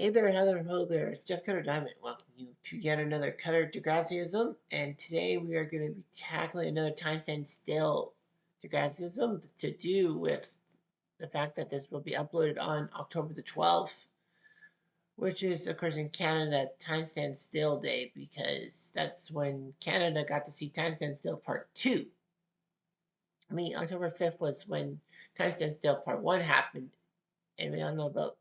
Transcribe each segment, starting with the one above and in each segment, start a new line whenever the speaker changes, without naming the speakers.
Hey there, Heather. Ho there. It's Jeff Cutter Diamond. Welcome you to yet another Cutter Degrassism. And today we are going to be tackling another time stand still Degrassism to do with the fact that this will be uploaded on October the 12th, which is, of course, in Canada, Time Stand Still Day, because that's when Canada got to see Time Stand Still Part 2. I mean, October 5th was when Time Stand Still Part 1 happened, and we all know about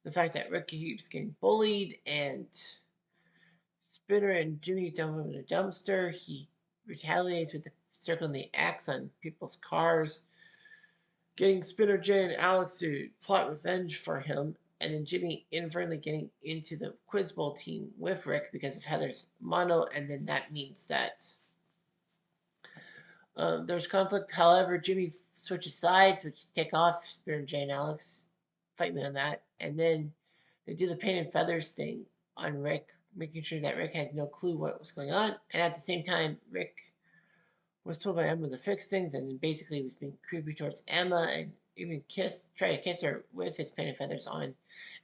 the fact that Rick keeps getting bullied and Spinner and Jimmy dump him in a dumpster. He retaliates with circling the X on people's cars, getting Spinner, Jay, and Alex to plot revenge for him, and then Jimmy inadvertently getting into the Quiz Bowl team with Rick because of Heather's mono, and then that means that there's conflict. However, Jimmy switches sides, which take off. Spinner, Jay, and Alex fight me on that, and then they do the paint and feathers thing on Rick, making sure that Rick had no clue what was going on. And at the same time, Rick was told by Emma to fix things, and then basically was being creepy towards Emma and even tried to kiss her with his paint and feathers on.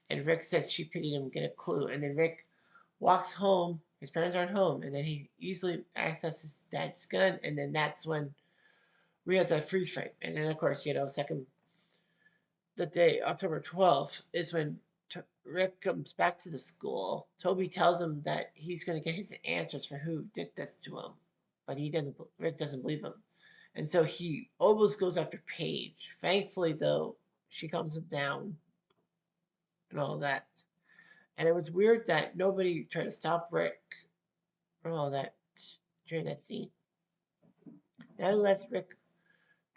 And Rick says she pitied him, get a clue. And then Rick walks home. His parents aren't home, and then he easily accesses his dad's gun, and then that's when we had that freeze frame. And then, of course, the day, October 12th, is when Rick comes back to the school. Toby tells him that he's going to get his answers for who did this to him, but Rick doesn't believe him. And so he almost goes after Paige. Thankfully, though, she calms him down and all that. And it was weird that nobody tried to stop Rick from all that during that scene. Nevertheless, Rick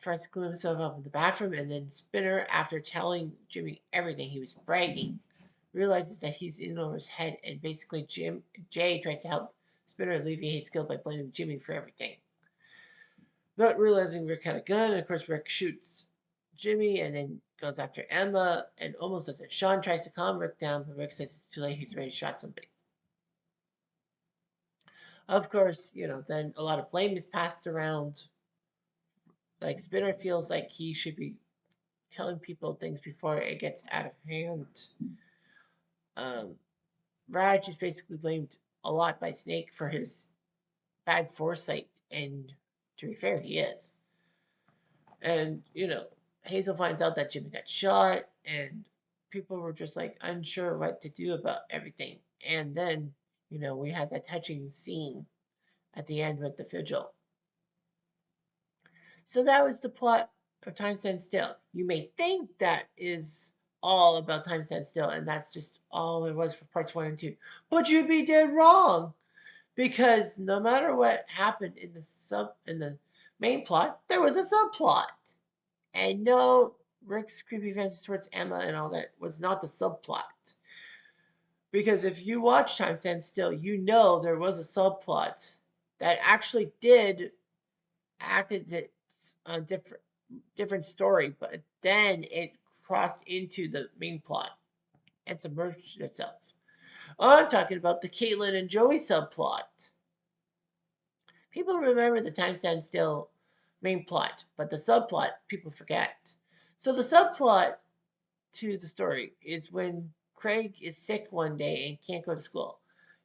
tries to clean himself up in the bathroom, and then Spinner, after telling Jimmy everything, he was bragging, realizes that he's in over his head, and basically Jay tries to help Spinner alleviate his guilt by blaming Jimmy for everything. Not realizing Rick had a gun, and of course Rick shoots Jimmy and then goes after Emma and almost does it. Sean tries to calm Rick down, but Rick says it's too late, he's already shot somebody. Of course, then a lot of blame is passed around. Like Spinner feels like he should be telling people things before it gets out of hand. Um, Raj is basically blamed a lot by Snake for his bad foresight, and to be fair, he is. And, Hazel finds out that Jimmy got shot, and people were just like unsure what to do about everything. And then, we had that touching scene at the end with the vigil. So that was the plot of Time Stand Still. You may think that is all about Time Stand Still, and that's just all it was for parts 1 and 2. But you'd be dead wrong, because no matter what happened in the main plot, there was a subplot. And no, Rick's creepy fences towards Emma and all that was not the subplot. Because if you watch Time Stand Still, you know there was a subplot that actually did acted it's a different story, but then it crossed into the main plot and submerged itself. I'm talking about the Caitlyn and Joey subplot. People remember the Time Stand Still main plot, but the subplot people forget. So the subplot to the story is when Craig is sick one day and can't go to school.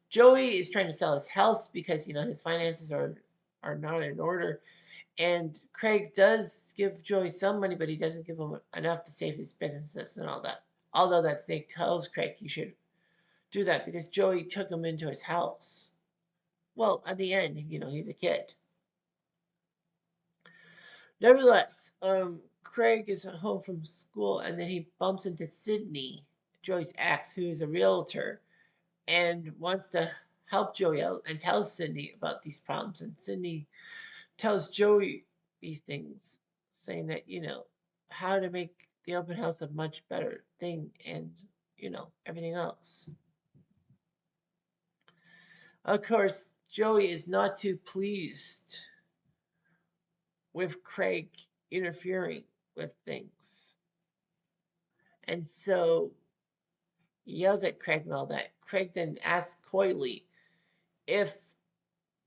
Joey is trying to sell his house because his finances are not in order. And Craig does give Joey some money, but he doesn't give him enough to save his businesses and all that. Although that Snake tells Craig he should do that because Joey took him into his house. Well, at the end, he's a kid. Nevertheless, Craig is home from school, and then he bumps into Sydney, Joey's ex, who is a realtor, and wants to help Joey out and tells Sydney about these problems. And Sydney tells Joey these things, saying that, how to make the open house a much better thing and, everything else. Of course, Joey is not too pleased with Craig interfering with things. And so he yells at Craig and all that. Craig then asks coyly if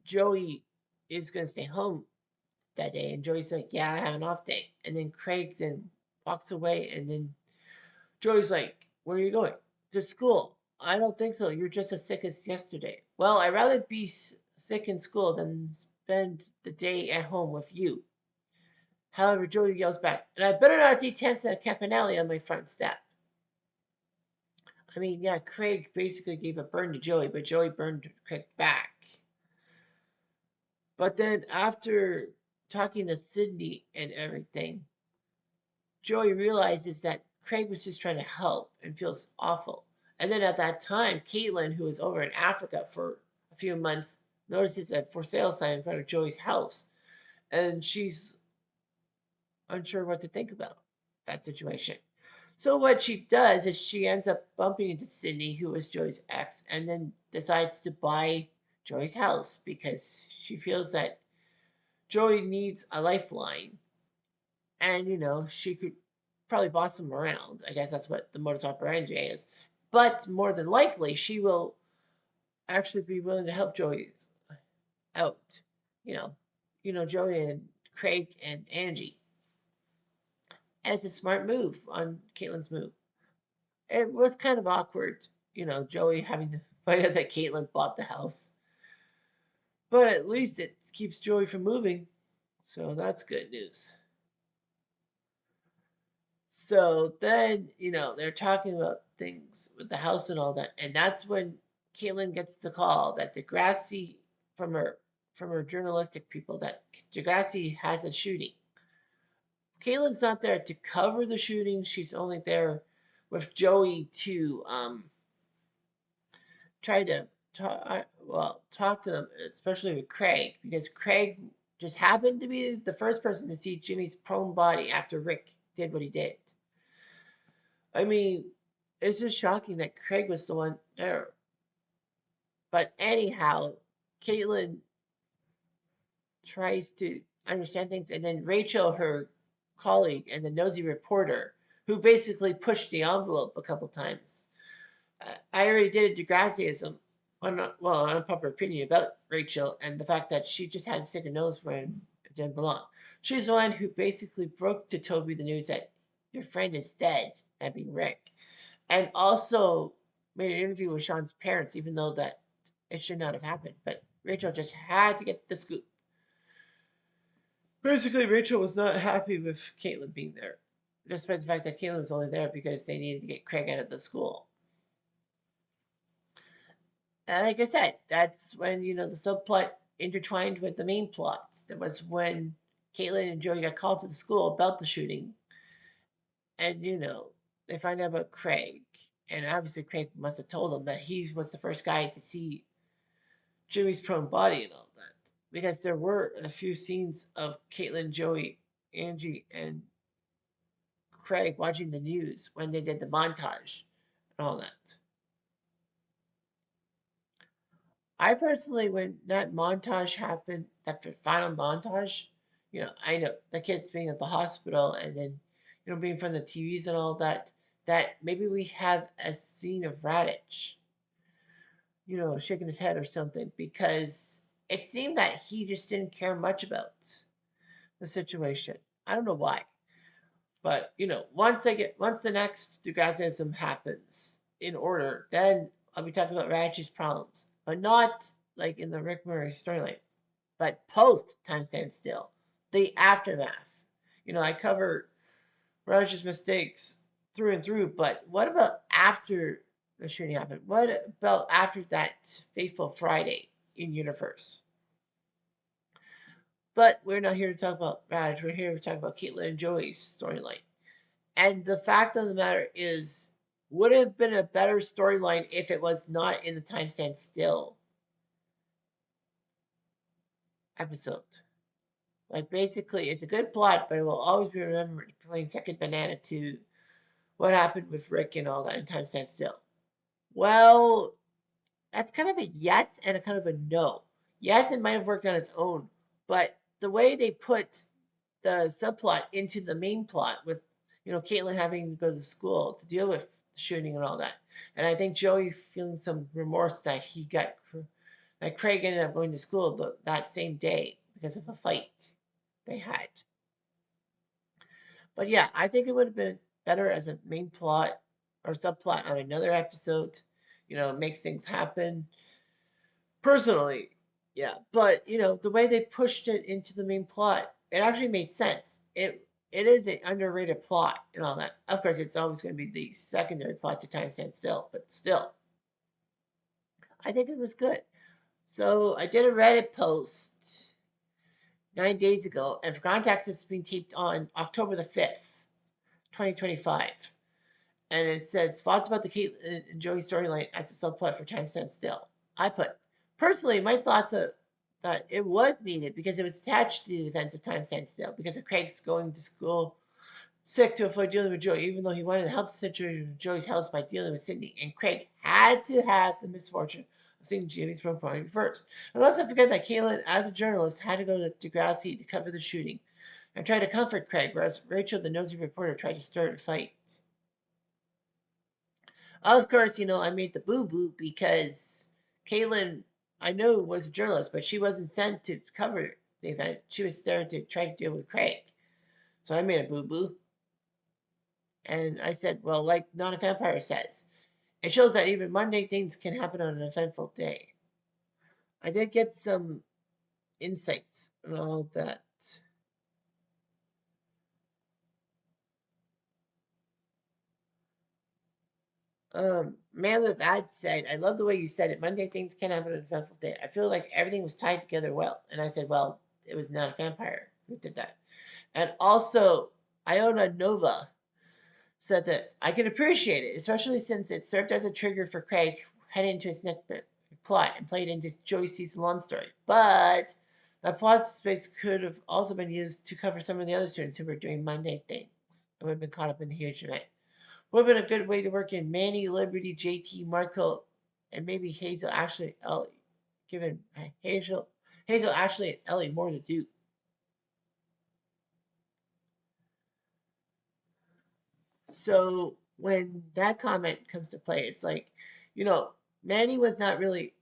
Joey is going to stay home that day. And Joey's like, yeah, I have an off day. And then Craig then walks away. And then Joey's like, where are you going? to school. I don't think so. You're just as sick as yesterday. Well, I'd rather be sick in school than spend the day at home with you. However, Joey yells back, and I better not see Tessa Campanelli on my front step. I mean, yeah, Craig basically gave a burn to Joey, but Joey burned Craig back. But then after talking to Sydney and everything, Joey realizes that Craig was just trying to help and feels awful. And then at that time, Caitlyn, who was over in Africa for a few months, notices a for sale sign in front of Joey's house. And she's unsure what to think about that situation. So what she does is she ends up bumping into Sydney, who was Joey's ex, and then decides to buy Joey's house because she feels that Joey needs a lifeline. And, she could probably boss him around. I guess that's what the modus operandi is. But more than likely, she will actually be willing to help Joey out. You know, Joey and Craig and Angie as a smart move on Caitlyn's move. It was kind of awkward, Joey having to find out that Caitlyn bought the house. But at least it keeps Joey from moving. So that's good news. So then, they're talking about things with the house and all that. And that's when Caitlyn gets the call that Degrassi from her journalistic people that Degrassi has a shooting. Caitlyn's not there to cover the shooting. She's only there with Joey to try to talk to them, especially with Craig, because Craig just happened to be the first person to see Jimmy's prone body after Rick did what he did. I mean, it's just shocking that Craig was the one there. But anyhow, Caitlyn tries to understand things, and then Rachel, her colleague, and the nosy reporter, who basically pushed the envelope a couple times. I already did a Degrassism on unpopular opinion about Rachel and the fact that she just had to stick her nose where it didn't belong. She's the one who basically broke to Toby the news that your friend is dead, that being Rick, and also made an interview with Sean's parents, even though that it should not have happened. But Rachel just had to get the scoop. Basically, Rachel was not happy with Caitlyn being there, despite the fact that Caitlyn was only there because they needed to get Craig out of the school. And like I said, that's when, the subplot intertwined with the main plot. That was when Caitlyn and Joey got called to the school about the shooting. And, they find out about Craig. And obviously, Craig must have told them that he was the first guy to see Jimmy's prone body and all that. Because there were a few scenes of Caitlyn, Joey, Angie, and Craig watching the news when they did the montage and all that. I personally, when that montage happened, that final montage, I know the kids being at the hospital and then, being from the TVs and all that, that maybe we have a scene of Raditch, shaking his head or something, because it seemed that he just didn't care much about the situation. I don't know why. But, once the next Degrassism happens in order, then I'll be talking about Raditch's problems. But not like in the Rick Murray storyline, but post Time Stand Still, the aftermath. I cover Raditch's mistakes through and through, but what about after the shooting happened? What about after that fateful Friday in universe? But we're not here to talk about Raditch. We're here to talk about Caitlyn and Joey's storyline. And the fact of the matter is, would have been a better storyline if it was not in the Time Stand Still episode. Like, basically, it's a good plot, but it will always be remembered playing second banana to what happened with Rick and all that in Time Stand Still. Well, that's kind of a yes and a kind of a no. Yes, it might have worked on its own, but the way they put the subplot into the main plot with, Caitlyn having to go to school to deal with the shooting and all that. And I think Joey feeling some remorse that that Craig ended up going to school that same day because of a fight they had. But yeah, I think it would have been better as a main plot or subplot on another episode. Makes things happen. Personally, yeah. But the way they pushed it into the main plot, it actually made sense. It is an underrated plot and all that. Of course, it's always going to be the secondary plot to Time Stand Still, but still, I think it was good. So I did a Reddit post 9 days ago, and for context, this is being taped on October the 5th, 2025. And it says thoughts about the Caitlyn and Joey storyline as a subplot for Time Stand Still. I put personally my thoughts are that it was needed because it was attached to the events of Time Stand Still because of Craig's going to school sick to avoid dealing with Joey, even though he wanted to help the situation with Joey's house by dealing with Sydney. And Craig had to have the misfortune of seeing Jimmy's property first. And let's not forget that Caitlyn, as a journalist, had to go to Degrassi to cover the shooting and try to comfort Craig, whereas Rachel, the nosy reporter, tried to start a fight. Of course, I made the boo-boo because Caitlyn, I know, was a journalist, but she wasn't sent to cover the event. She was there to try to deal with Craig. So I made a boo-boo. And I said, well, like Not a Vampire says, it shows that even mundane things can happen on an eventful day. I did get some insights and all that. Man with Ad said, I love the way you said it. Monday things can happen on an eventful day. I feel like everything was tied together well. And I said, well, it was Not a Vampire who did that. And also, Iona Nova said this. I can appreciate it, especially since it served as a trigger for Craig heading into his next plot and played into Joey's season long story. But that plot space could have also been used to cover some of the other students who were doing mundane things and would have been caught up in the huge event. Would have been a good way to work in Manny, Liberty, JT, Marco, and maybe Hazel, Ashley, Ellie. Giving Hazel, Ashley, and Ellie more to do. So when that comment comes to play, it's like, Manny was not really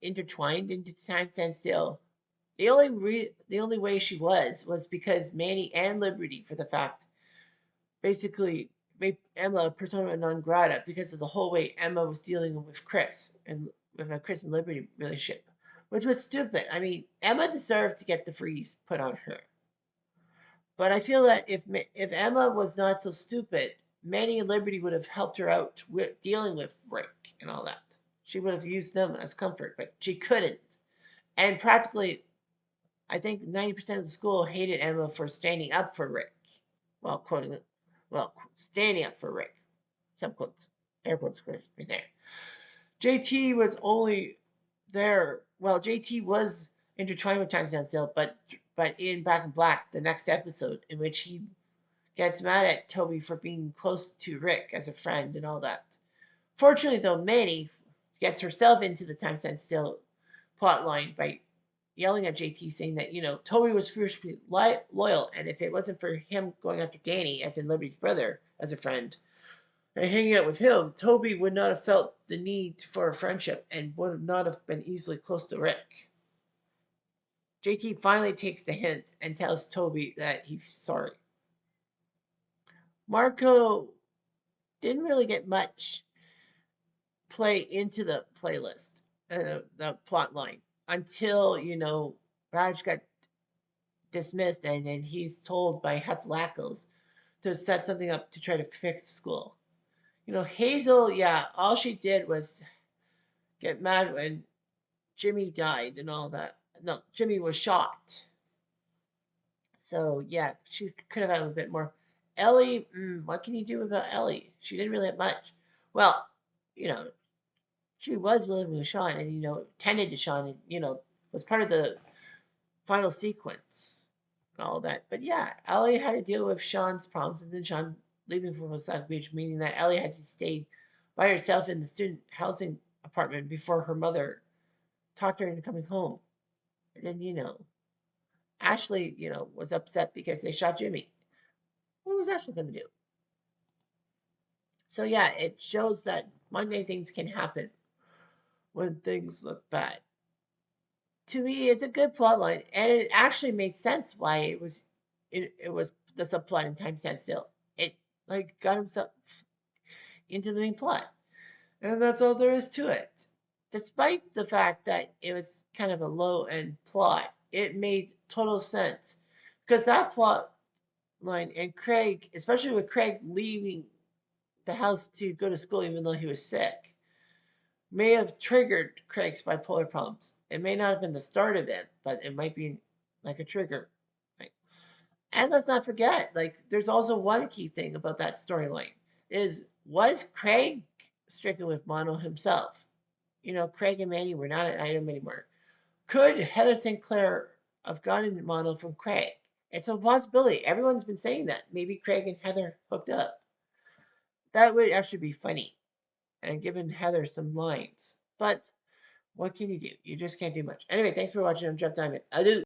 intertwined into Time Stand Still. The only way she was because Manny and Liberty, for the fact, basically made Emma persona non grata because of the whole way Emma was dealing with Chris and with a Chris and Liberty relationship, which was stupid. I mean, Emma deserved to get the freeze put on her. But I feel that if Emma was not so stupid, Manny and Liberty would have helped her out with dealing with Rick and all that. She would have used them as comfort, but she couldn't. And practically, I think 90% of the school hated Emma for standing up for Rick. Well, quoting it. Well, standing up for Rick. Some quotes. Air quotes right there. JT was only there. Well, JT was intertwined with Time Stand Still, but in Back in Black, the next episode, in which he gets mad at Toby for being close to Rick as a friend and all that. Fortunately, though, Manny gets herself into the Time Stand Still plot line by yelling at JT, saying that, Toby was fiercely loyal, and if it wasn't for him going after Danny, as in Liberty's brother, as a friend, and hanging out with him, Toby would not have felt the need for a friendship and would not have been easily close to Rick. JT finally takes the hint and tells Toby that he's sorry. Marco didn't really get much play into the playlist, the plot line, until, Raj got dismissed and then he's told by Hatzlackos to set something up to try to fix the school. Hazel, yeah, all she did was get mad when Jimmy died and all that. No, Jimmy was shot. So, yeah, she could have had a little bit more. Ellie, what can you do about Ellie? She didn't really have much. Well, you know, she was living with Sean and, tended to Sean and, was part of the final sequence and all that. But yeah, Ellie had to deal with Sean's problems and then Sean leaving for Wasaga Beach, meaning that Ellie had to stay by herself in the student housing apartment before her mother talked her into coming home. And then, Ashley, was upset because they shot Jimmy. What was Ashley going to do? So yeah, it shows that mundane things can happen when things look bad. To me, it's a good plot line, and it actually made sense why it was the subplot in Time Stand Still. It like got himself into the main plot. And that's all there is to it. Despite the fact that it was kind of a low end plot, it made total sense. Because that plot line and Craig, especially with Craig leaving the house to go to school even though he was sick, may have triggered Craig's bipolar problems. It may not have been the start of it, but it might be like a trigger. Right? And let's not forget, like, there's also one key thing about that storyline is was Craig stricken with mono himself? You know, Craig and Manny were not an item anymore. Could Heather St. Clair have gotten mono from Craig? It's a possibility. Everyone's been saying that. Maybe Craig and Heather hooked up. That would actually be funny and given Heather some lines. But what can you do? You just can't do much. Anyway, thanks for watching. I'm Jeff Diamond. Adieu.